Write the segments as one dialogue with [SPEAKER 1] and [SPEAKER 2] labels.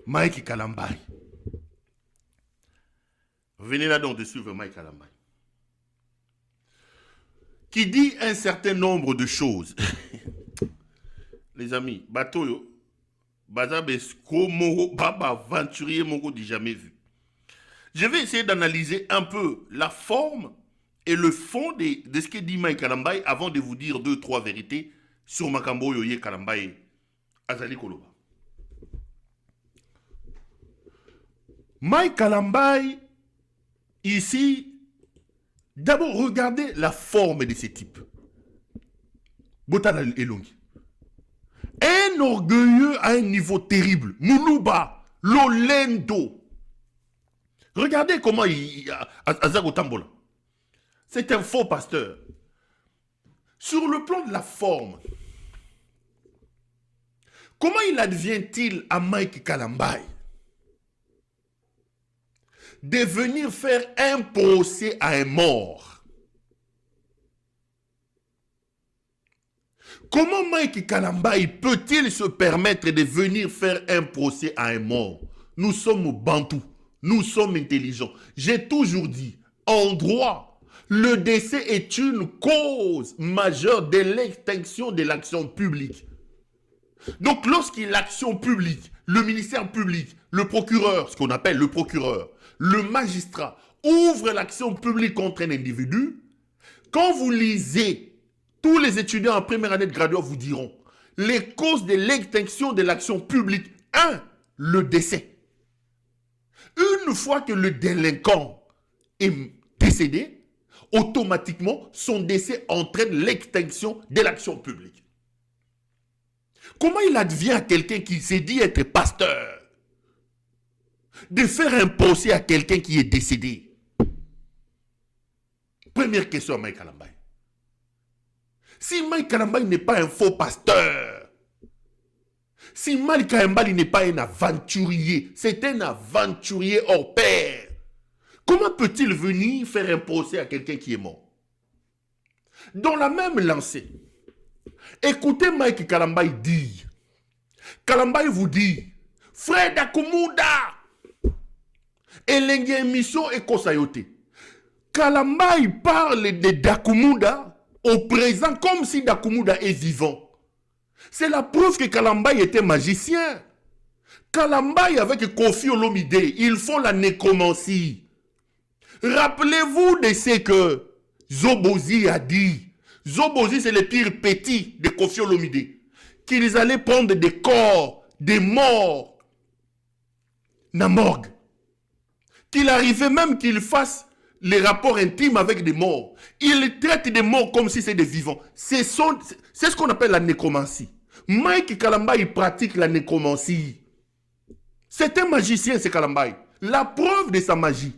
[SPEAKER 1] Mike Kalambai. Venez là donc de suivre Mike Kalambai. Qui dit un certain nombre de choses. Les amis, Batoyo, Bazabesko, Moro, Baba, aventurier, Moro, dit jamais vu. Je vais essayer d'analyser un peu la forme et le fond de ce que dit Mike Kalambai avant de vous dire 2-3 vérités sur Makambo Yoye Kalambai Azali Koloba. Mike Kalambai, ici, d'abord regardez la forme de ces types. Botana Elongi. Un orgueilleux à un niveau terrible. Moulouba, Lolendo. Regardez comment il Azago Tambola. C'est un faux pasteur. Sur le plan de la forme, comment il advient-il à Mike Kalambai de venir faire un procès à un mort? Comment Mike Kalambai peut-il se permettre de venir faire un procès à un mort? Nous sommes bantous, nous sommes intelligents. J'ai toujours dit, en droit, le décès est une cause majeure de l'extinction de l'action publique. Donc lorsqu'il y a l'action publique, le ministère public, le procureur, ce qu'on appelle le procureur, le magistrat, ouvre l'action publique contre un individu, quand vous lisez, tous les étudiants en première année de graduat vous diront les causes de l'extinction de l'action publique. 1. Le décès. Une fois que le délinquant est décédé, automatiquement, son décès entraîne l'extinction de l'action publique. Comment il advient à quelqu'un qui s'est dit être pasteur de faire un procès à quelqu'un qui est décédé? Première question à Mike Kalambai. Si Mike Kalambai n'est pas un faux pasteur, si Mike Kalambai n'est pas un aventurier, c'est un aventurier hors pair, comment peut-il venir faire un procès à quelqu'un qui est mort? Dans la même lancée, écoutez Mike Kalambai dire. Kalambai vous dit, frère Dakumuda, Elengi émission et Kosayote. Kalambai parle de Dakumuda au présent comme si Dakumuda est vivant. C'est la preuve que Kalambai était magicien. Kalambai avec Kofi Olomide, ils font la nécromancie. Rappelez-vous de ce que Zobozi a dit. Zobozi, c'est le pire petit de Kofi Olomide. Qu'ils allaient prendre des corps, des morts, na morgue. Qu'il arrivait même qu'ils fassent les rapports intimes avec des morts. Ils traitent des morts comme si c'était des vivants. C'est ce qu'on appelle la nécromancie. Mike Kalambai pratique la nécromancie. C'est un magicien, c'est Kalambai. La preuve de sa magie,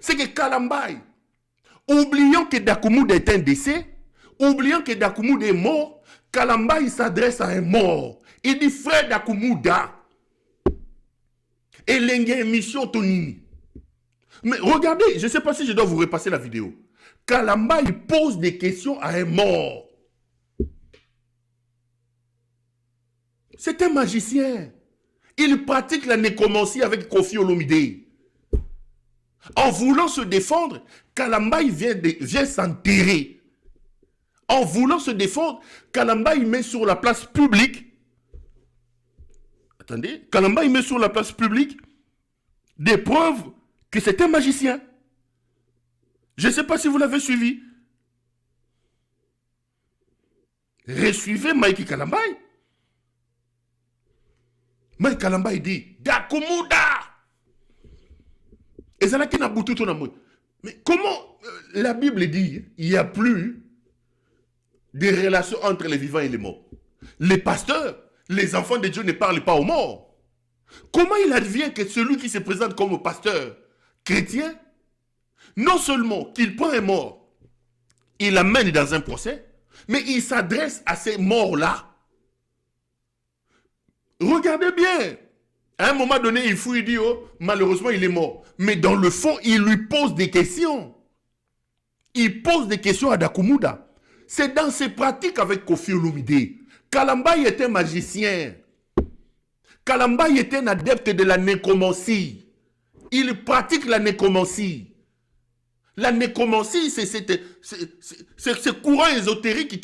[SPEAKER 1] c'est que Kalambai, oubliant que Dakumuda est un décès, oubliant que Dakumuda est mort, Kalambai s'adresse à un mort. Il dit, frère Dakumuda, et l'engue mission Tonini. Mais regardez, je ne sais pas si je dois vous repasser la vidéo. Kalambai pose des questions à un mort. C'est un magicien. Il pratique la nécromancie avec Kofi Olomide. En voulant se défendre, Kalambai vient s'enterrer. En voulant se défendre, Kalambai met sur la place publique. Attendez, Kalambai met sur la place publique des preuves que c'est un magicien. Je ne sais pas si vous l'avez suivi. Resuivez Mike Kalambai. Mike Kalambai dit Dakumuda. Et c'est là qu'il n'a bouté tout amour. Mais comment la Bible dit il n'y a plus de relations entre les vivants et les morts? Les pasteurs, les enfants de Dieu ne parlent pas aux morts. Comment il advient que celui qui se présente comme pasteur chrétien, non seulement qu'il prend un mort, il l'amène dans un procès, mais il s'adresse à ces morts-là. Regardez bien. À un moment donné, il fouille, il dit, oh, malheureusement, il est mort. Mais dans le fond, il lui pose des questions. Il pose des questions à Dakumuda. C'est dans ses pratiques avec Kofi Olomide. Kalambai était magicien. Kalamba était un adepte de la nécromancie. Il pratique la nécromancie. La nécromancie, c'est ce courant ésotérique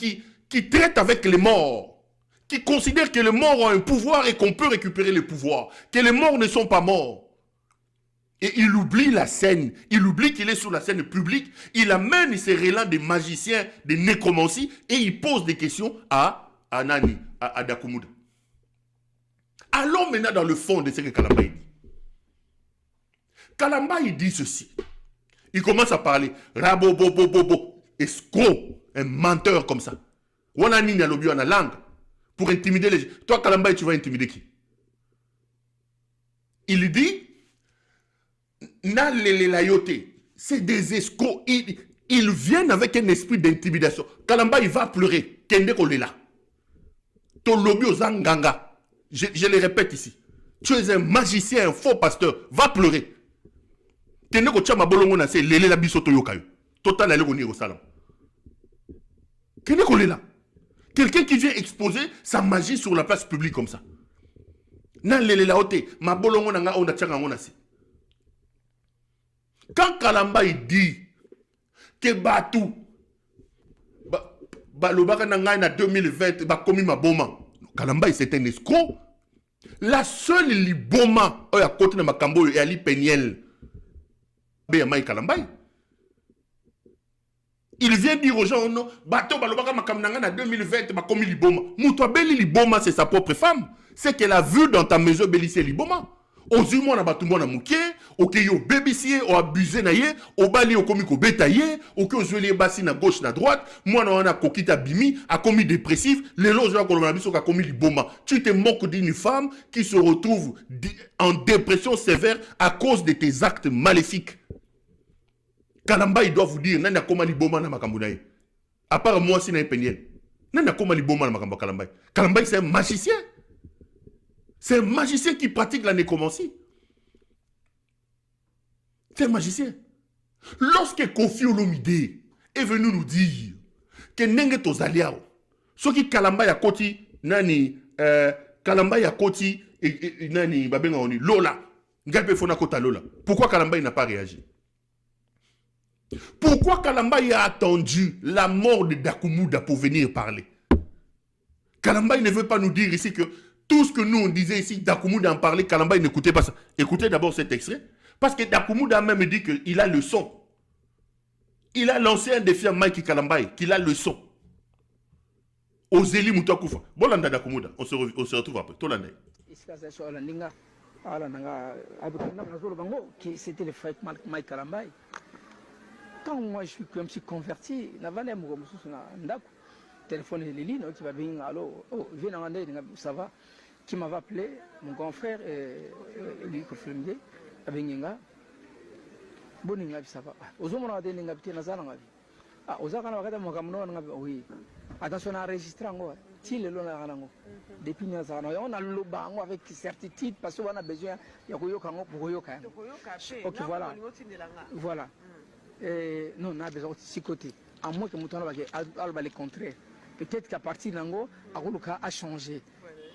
[SPEAKER 1] qui traite avec les morts, qui considère que les morts ont un pouvoir et qu'on peut récupérer le pouvoir, que les morts ne sont pas morts. Et il oublie la scène, il oublie qu'il est sur la scène publique, il amène ses relents des magiciens, des nécromancies, et il pose des questions à Nani, à Dakumuda. Allons maintenant dans le fond de ce que Kalamba dit. Kalamba, il dit ceci. Il commence à parler. Rabobobobobo. Escroc. Un menteur comme ça. On a ni na lobby, on a langue. Pour intimider les gens. Toi, Kalamba, tu vas intimider qui? Il dit. Na les layoté. C'est des escrocs. Ils viennent avec un esprit d'intimidation. Kalamba, il va pleurer. Kende kolela. Ton lobby aux anganga. Je le répète ici. Tu es un magicien, un faux pasteur. Va pleurer. Quelqu'un qui vient exposer sa magie sur la place publique comme ça. Quand Kalamba il dit que Batou Balobaka Nanga 2020 Bakomi Maboma, Kalamba c'est un escroc. La seule liboma à côté de Makambo et Ali Peniel. Il vient dire aux gens, non, bateau balobaka makamnanga 2020, bakomi liboma. Moutoua beli liboma, c'est sa propre femme. C'est qu'elle a vu dans ta maison belissé liboma. Ozimo na batumbo na muke, oke yo bébissier, o abusé na ye, o bali o komi ko betaye, oke o zueli basi na gauche na droite, moi na wana kokita bimi, a commis dépressif, les loges na kolona biso ka komi liboma. Tu te moques d'une femme qui se retrouve en dépression sévère à cause de tes actes maléfiques. Kalamba, il doit vous dire, nana koma liboma na makambunaye. À part moi, si na Peniel. Nana koma liboma na makambo Kalamba. Kalamba, c'est un magicien. C'est un magicien qui pratique la nécromancie. C'est un magicien. Lorsque Kofi Olomide est venu nous dire que Nenge Tozaliao, ce qui Kalamba ya koti, nani, Kalamba ya koti, nani, babenga oni, Lola, Ngape Fona Kota Lola. Pourquoi Kalamba n'a pas réagi? Pourquoi Kalamba a attendu la mort de Dakumuda pour venir parler? Kalamba ne veut pas nous dire ici que tout ce que nous on disait ici, Dakumuda en parlait, Kalamba n'écoutait pas ça. Écoutez d'abord cet extrait. Parce que Dakumuda a même dit qu'il a le son. Il a lancé un défi à Mike Kalamba, qu'il a le son. Ozeli Moutakufa. Bolanda Dakumuda, on se retrouve après. Tolanda.
[SPEAKER 2] C'était le frère Mike Kalamba. Quand moi je me suis converti, téléphone de Lili, qui va venir, allô, oh, viens en André, ça va, qui m'avait appelé, mon grand frère, lui, qui filmait, avec Ninga, bon, ça va. Aux hommes, on a des Ninga, ah, aux hommes, on a oui. Attention à enregistrer, depuis on a le banc avec certitude, parce qu'on a besoin, il y a ok, voilà. Voilà. Non, on a besoin de six côtés. À moins que Mouton va le contraire. Peut-être qu'à partir d'Ango, Agoluka a changé.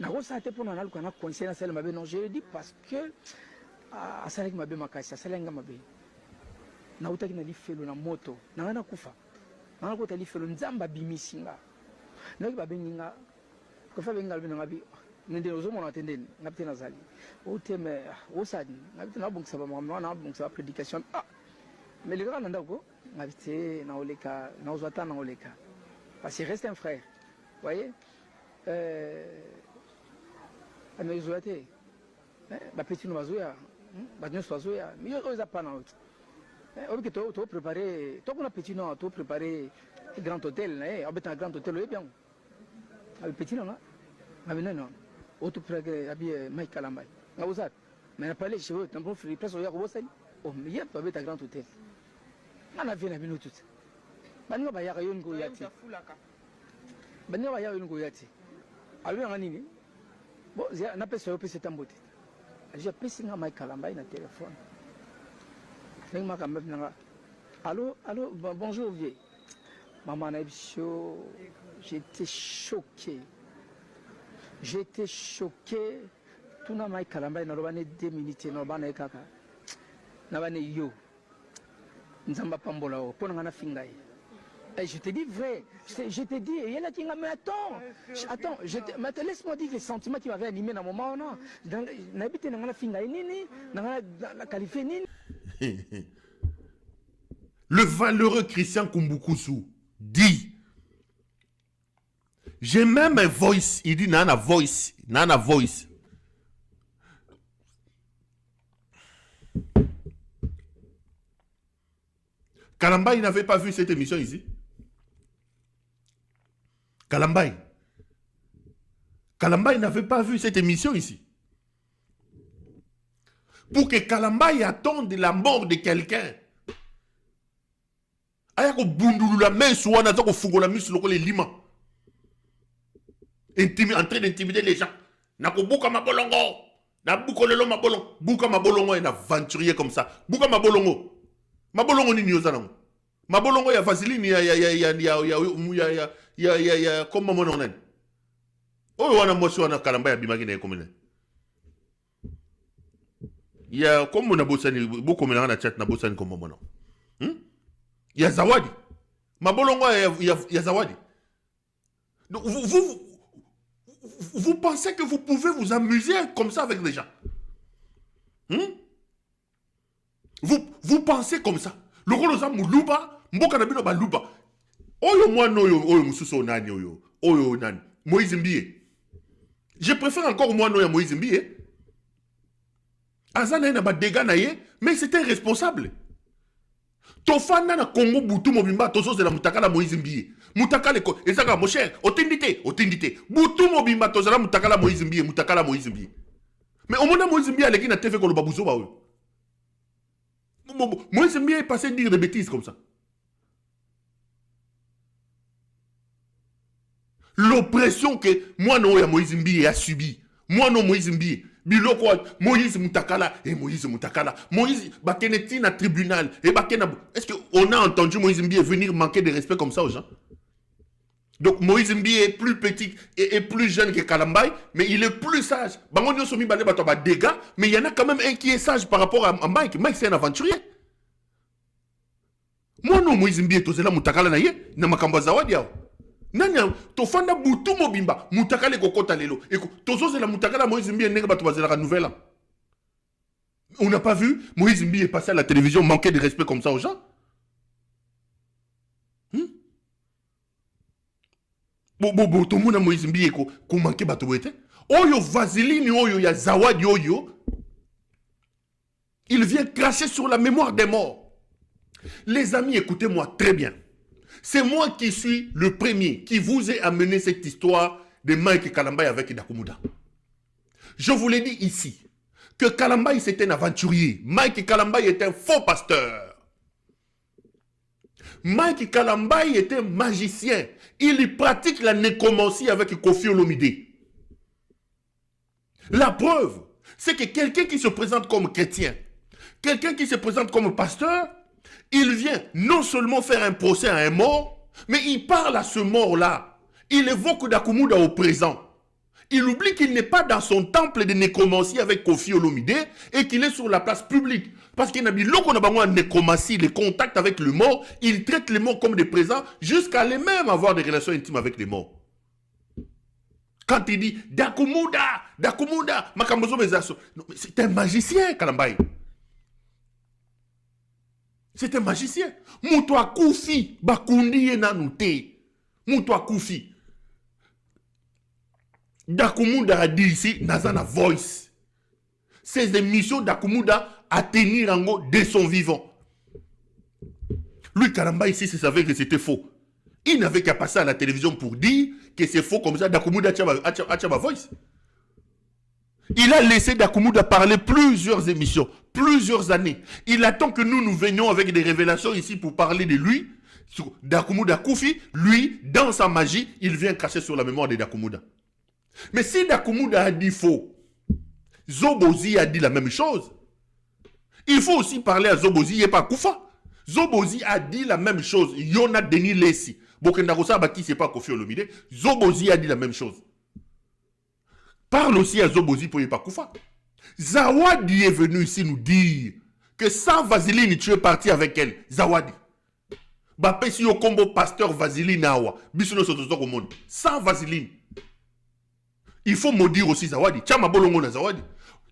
[SPEAKER 2] Nago, ça a été pour nous, on a conscience à non, je le dis parce que à Salek Mabé Makasi, à Salenga Mabé. Naouta qui n'a dit fait la moto, n'a pas kufa. N'a pas fait le Nzamba Bimisinga. N'a pas benga. Quand fait benga le Nabi, nous devons nous attendre. N'a pas nazali. Au thème, au sadi. N'a pas bon que ça va, n'a pas bon que ça va prédication. Ah. Mais le grand Nandako, n'habité dans le cas, dans le cas. Parce qu'il reste un frère. Vous voyez? À mes oeufs, ma petite noisouille, ma petite noisouille, mais il n'y a pas d'autre. Ok, tu as préparé, tu as petit nom, tu as préparé un grand hôtel, un grand hôtel, bien. Avec petit nom, mais non, tu as préparé Mike Kalamba. Mais il n'a pas les cheveux, tu as préparé presque au Yakobo. Oh, mais il y a pas un grand hôtel. On a vu la minute toute. Bango ba yaka yon goyati. Bango ba yaka yon goyati. Alu nga nini? Bon, na pesa yo pesa tambote. J'ai pesa nga Mike Kalamba na téléphone. Feng ma kam nga. Allô, bonjour vieux. Maman na biso, j'étais choqué. J'étais choqué. tuna mai Kalamba na robane 2 minutes na robane kaka na bane yo nzamba pambola o pona ngana fingai. Et je te dis vrai, je te dis, il y a là qui m'a mais attends, laisse-moi dire les sentiments qui m'avaient animé dans le moment, non. N'habite dans la fingai nini, dans la qualifiée nini.
[SPEAKER 1] Le valeureux Christian Kumbukusu dit, j'ai même un voice, il dit nana voice. Kalamba, il n'avait pas vu cette émission ici. Kalamba, il n'avait pas vu cette émission ici. Pour que Kalamba attende la mort de quelqu'un. Ayako bundulu la main sur wana zako fugola misu loko les lima. En train d'intimider les gens. Nako buka mabolongo. Na buko lelo mabolongo. Buka mabolongo est un aventurier comme ça. Buka mabolongo. Mabolongo ni nyozana. Mabolongo ya vaseline ya comme mon onen. Oh wana mosi wana Kalamba ya bimaki na komene. Ya comme na bosani beaucoup mena na chat na bosani comme mon nom. Ya zawadi. Mabolongo ya zawadi. Donc vous pensez que vous pouvez vous amuser comme ça avec les gens? Vous pensez comme ça? Le rôle de Moulouba, Mboka Nabino Balouba. Oyo moi noyo, oyo mususo nani oyo. Oyo nani. Moïse Mbie. Je préfère encore moi noyo Moïse Mbie. Azana na ba dégâts naie, mais c'était irresponsable. Tofana na Congo Boutou Mobimba, tozo de la Mutakala Moïse Mbie. Mutakala ko, ezaka mon cher, otindité. Boutou Mobimba, tozo la Mutakala Moïse Mbie, Mutakala Moïse Mbie. Mais au moment Moïse Mbie, elle a TV ko le babouzo ba oyo. Moïse Mbie est passé dire des bêtises comme ça. L'oppression que moi non Moïse Mbie a subi. Moi non Moïse Mbie. Biloko Moïse Mutakala et Moïse Mutakala. Moïse Bakeneti na tribunal et Bakena. Est-ce qu'on a entendu Moïse Mbie venir manquer de respect comme ça aux gens? Donc Moïse Mbie est plus petit et plus jeune que Kalambay, mais il est plus sage. Bangonio Somi Bale Batoba dégâts, mais il y en a quand même un qui est sage par rapport à Mike. Mike c'est un aventurier. Moi non Moïse Mbie tozela Mutakala na ye na makambo zawadi yao. Nanya tofanda butu mobimba Mutakala kokota lelo. Eko tozozela Mutakala Moïse Mbie nenge bato bazela nouvelle. On n'a pas vu Moïse Mbie est passé à la télévision manquer de respect comme ça aux gens. Tout le monde a Moïse Mbie ko manqué bato wete. Oyo vaseline oyo ya zawadi oyo. Il vient cracher sur la mémoire des morts. Les amis, écoutez-moi très bien. C'est moi qui suis le premier qui vous ai amené cette histoire de Mike Kalambay avec Dakumuda. Je vous l'ai dit ici que Kalambay c'était un aventurier. Mike Kalambay est un faux pasteur. Mike Kalambay est un magicien. Il pratique la nécromancie avec Kofi Olomide. La preuve, c'est que quelqu'un qui se présente comme chrétien, quelqu'un qui se présente comme pasteur, il vient non seulement faire un procès à un mort, mais il parle à ce mort-là. Il évoque Dakumuda au présent. Il oublie qu'il n'est pas dans son temple de nécromancie avec Kofi Olomide et qu'il est sur la place publique. Parce qu'il n'a dit, lorsqu'on a besoin de nécromancie, les contacts avec le mort, il traite les morts comme des présents jusqu'à les même avoir des relations intimes avec les morts. Quand il dit, Dakumuda, Makambozo Bezaso, c'est un magicien, Kalambay. C'est un magicien. Moutoua Koufi, Bakundi et Nanouté. Moutoua Koufi. Dakumuda a dit ici, Nazana Voice. Ces émissions Dakumuda à tenir en haut de son vivant. Lui, Kalamba ici, il savait que c'était faux. Il n'avait qu'à passer à la télévision pour dire que c'est faux comme ça. Dakumuda a Voice. Il a laissé Dakumuda parler plusieurs émissions, plusieurs années. Il attend que nous venions avec des révélations ici pour parler de lui. Dakumuda Koufi, lui, dans sa magie, il vient cracher sur la mémoire de Dakumuda. Mais si Dakumuda a dit faux, Zobozi a dit la même chose. Il faut aussi parler à Zobozi, il n'est pas Koufa. Zobozi a dit la même chose. Yona Denis Lessi. Bokendarosa Baki, c'est pas Kofi Olomide. Zobozi a dit la même chose. Parle aussi à Zobozi pour Yepakoufa. Zawadi est venu ici nous dire que sans Vaseline, tu es parti avec elle. Zawadi. Bapé si au combo pasteur Vaseline awa. Bisono sotozo au monde. Sans Vaseline. Il faut maudire aussi Zawadi. Tchama bolongo na Zawadi.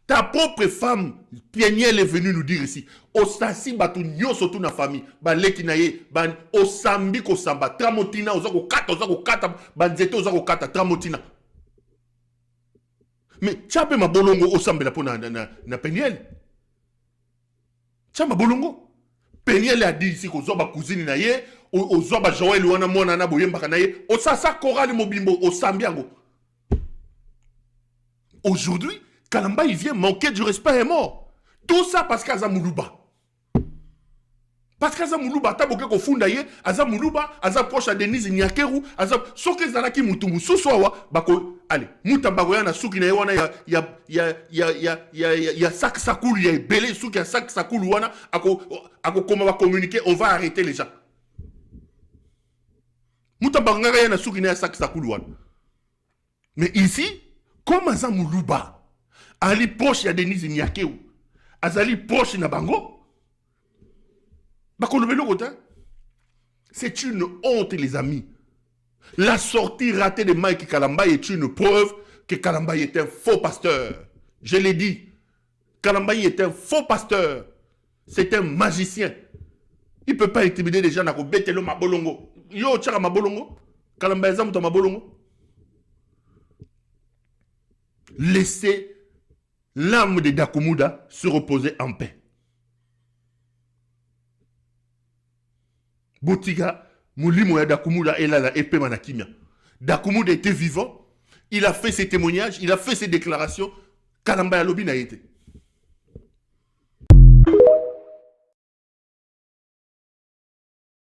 [SPEAKER 1] Ta propre femme, Pieniel est venue nous dire ici. Osasi batu nyoso tu na famille. Baleki na ye. Ban osambi ko samba. Tramotina ozako kata. Banzete ozako kata. Tramotina. Mais tchape ma bolongo osambela po na Pieniel. Tchama bolongo. Pieniel a dit ici qu'on ba cousine na ye. Ozoba Joël wana mona na boyemba na ye. Osasa korali mobimbo osambiango. Aujourd'hui, Kalamba, il vient manquer du respect et est mort. Tout ça parce qu'Aza Moulouba. Parce qu'Aza Moulouba, t'as beaucoup de fondaye, Aza Moulouba, Aza proche à Denise Nyakeru, Aza Soke Zanaki Moutoumou, Soussoua, Bako, allez, Moutambagoya, na Souki na Yawana, ya sac sakoul, ya belé, Souki, ya sac sakoul, Wana, ako comment on va communiquer, on va arrêter les gens. Moutambagoya, na Souki na sac sakoul, Wana. Mais ici, comme Aza Moulouba, Ali proche ya Denise Nyakeu, Azali proche na bango, c'est une honte les amis. La sortie ratée de Mike Kalamba est une preuve que Kalamba est un faux pasteur. Je l'ai dit, Kalamba est un faux pasteur. C'est un magicien. Il ne peut pas intimider les gens na ko betelo mabolongo. Yo tchara mabolongo, Kalamba ezam to mabolongo. Laissez l'âme de Dakumuda se reposer en paix. Botiga, Moulimo ya Dakumuda est là, la épée manakimia. Dakumuda était vivant, il a fait ses témoignages, il a fait ses déclarations. Kalamba Yalobi n'a été.